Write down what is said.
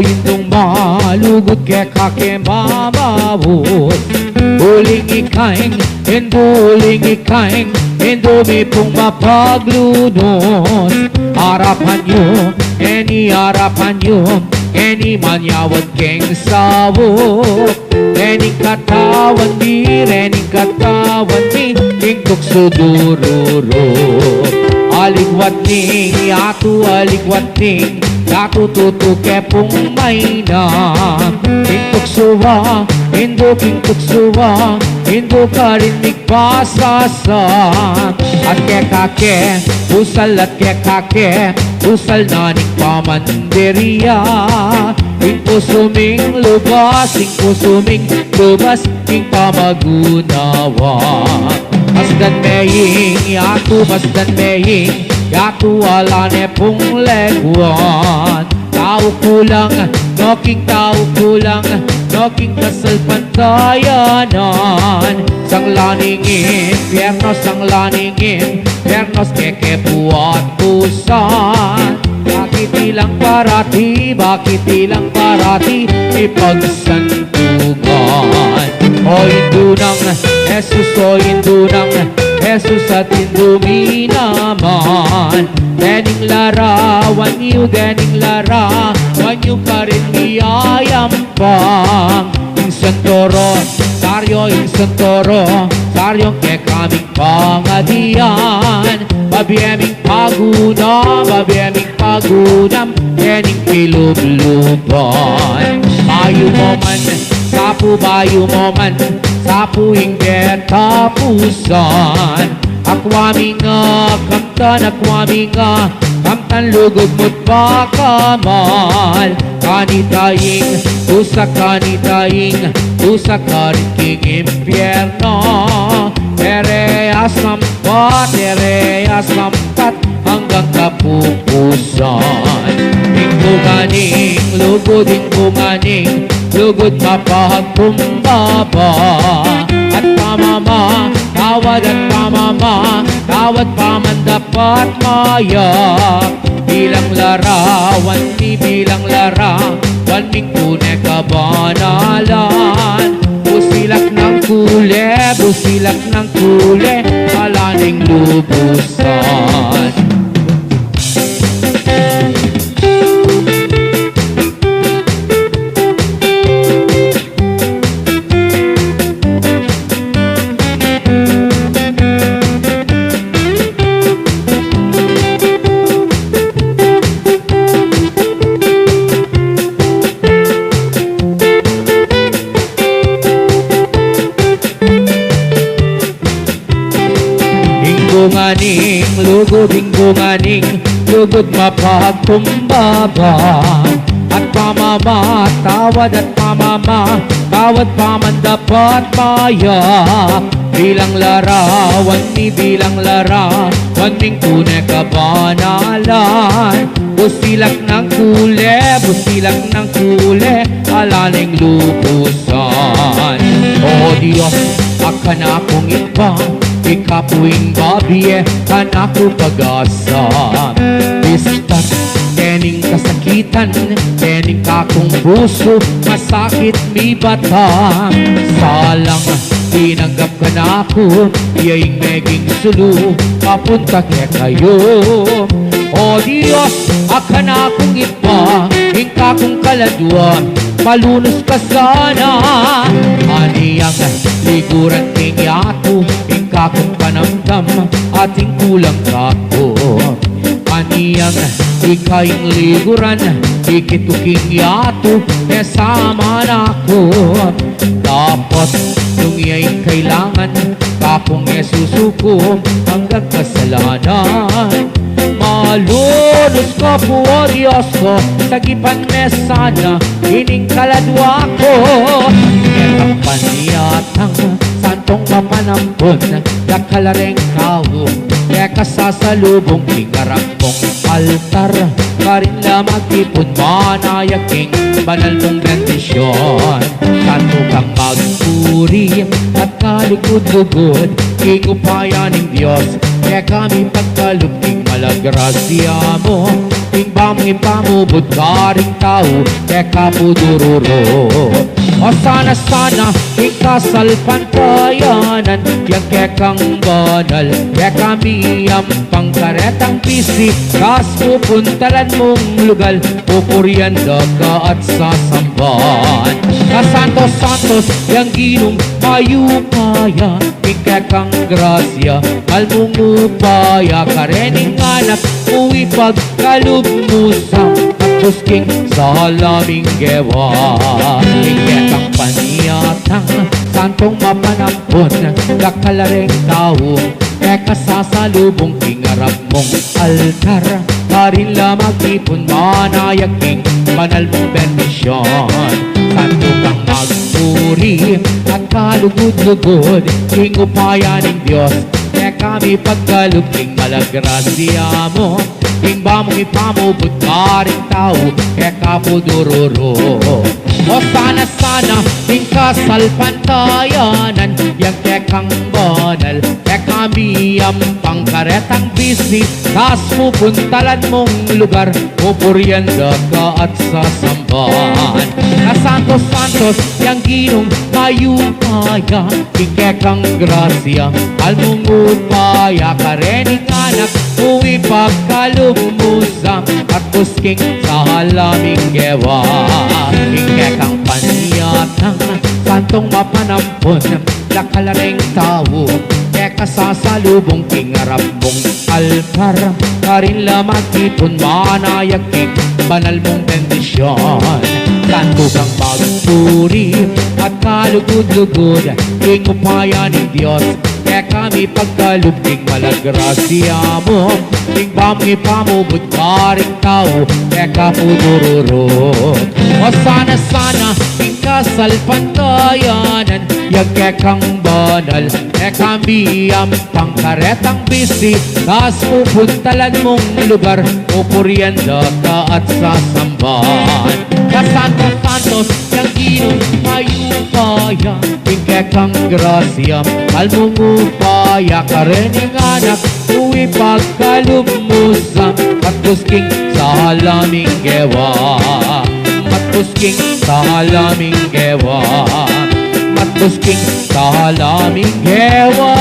Indong malugod kaya ke mamawot Huling ikaing, huling ikaing Dumi pong mapaglunod Harapan nyo, harapan nyo manyawad keng sawo Rening katawan mi, King tukso dururo Aligwat ning, aligwat ning Yatu tutu kepong mainam King tuksuwa, King tuksuwa Indo karinig pasasan At kekake, usal at kekake Usal naning pamanderiya King pusuming lubas, King pamagunawa Masdan meying, masdan meying Yatu alane pong legwan Tao kulang, noking tao kulang Noking kasal pantayanan Sang laningin, Piernos keke buat pusan Bakit ilang parati Ipagsantungan O indunang Jesus, o indunang Jesus at indumi naman Dening lara, wanyu ka rin niyayampang Insantoro, Saryong ke kaming pangadian Babieming pagunam Dening kilubluban Bayu mo man Sapu ingger tapusan Akwaming kamtan lugod mo't pakamal Kanitaying, usa kariking impyerno Tereyas sampat hanggang kapupusan Ingkunganing, lugod mapagkumbaba At pamama, tawad pamandapat mayak Bilang larawan Wanming tunay kabanalan Busilak ng kule Alaning lubusan Lugod mapagkumbaba At pamama, tawad pamandapat maya Bilang larawan Ming tunay kabanalan Busilak ng kule Alaning lupusan O Diyos, akan akong iba Ikapuing babiye, kanako pag-asa Bistat, tening kasakitan Tening kakong puso, masakit mi bata Salang, tinanggap ka na ako Iya'y meging sulu, papunta kaya kayo O Diyos, akan akong iba Hingka kong kaladwa, malunos ka sana Aniyang liguran king yato Kakong panamdam ating kulang kako Kaniyang ikaing liguran Ikituking yato Esama na ko Dapat nung iya'y kailangan Kakong esusuko Hanggang kasalanan Malunos ko po o Diyos ko Sagipan me sana Ining kaladwa ko Etang paniyatang Santong mapanampon Nakalareng kao Teka sasalubong tingarap mong altar Karilla magtipon manayaking banal mong bendisyon Santo kang magpuri at kalikod-lugod King upayaning Diyos kaya kami pagkaluping malagrasya mo King bamong ipamubod ka ring tao kaya kapudururo O sana king kasal pantayanan Yang kekang banal kaya kami ang pangkaretang pisi Kas pupuntalan mong lugal pupurianda ka at sasambahan Santos yang ginong mayupaya King grasya almungupaya Karening anak uwi pagkalubmusang Pusking sa halaming gewa King paniyatang santong mapanampon Kakalareng tao Eka sasalubong kingarap mong altar Karilla magtipon manayaking banal mong bendisyon Santo kang magpuri at kalugod-lugod King upayaning Diyos kaya kami pagkaluping malagrasya mo King bamong ipamubod ka ring tao kaya kapudururo O sana king kasal pantayanan Yang kekang banal kaya kami ang pangkaretang bisi Tas pupuntalan mong lugar pupurianda ka at sasambahan Santos yang ginong mayupaya King kekang grasya almungupaya Karening anak uwi pagkalumusan At pusking sa halaming gewa King kekang paniyatang santong mapanampon Lakalareng tao Keka sasalubong kingarap mong altar Karilla magtipon manayaking banal mong bendisyon Santo kang magpuri at kalugod-lugod King upayaning Diyos kaya kami pagkaluping malagrasya mo King bamong ipamubod ka ring tao kaya kapudururo O sana king kasal pantayanan Yang kekang banal kaya kami ang pangkaretang bisi Tas pupuntalan mong lugar pupurianda ka at sasambahan Santos yang ginong mayupaya King kekang grasya almungupaya Karening anak uwi pagkalumusan At pusking sa halaming gewa At pusking sa halaming gewa At pusking sa halaming gewa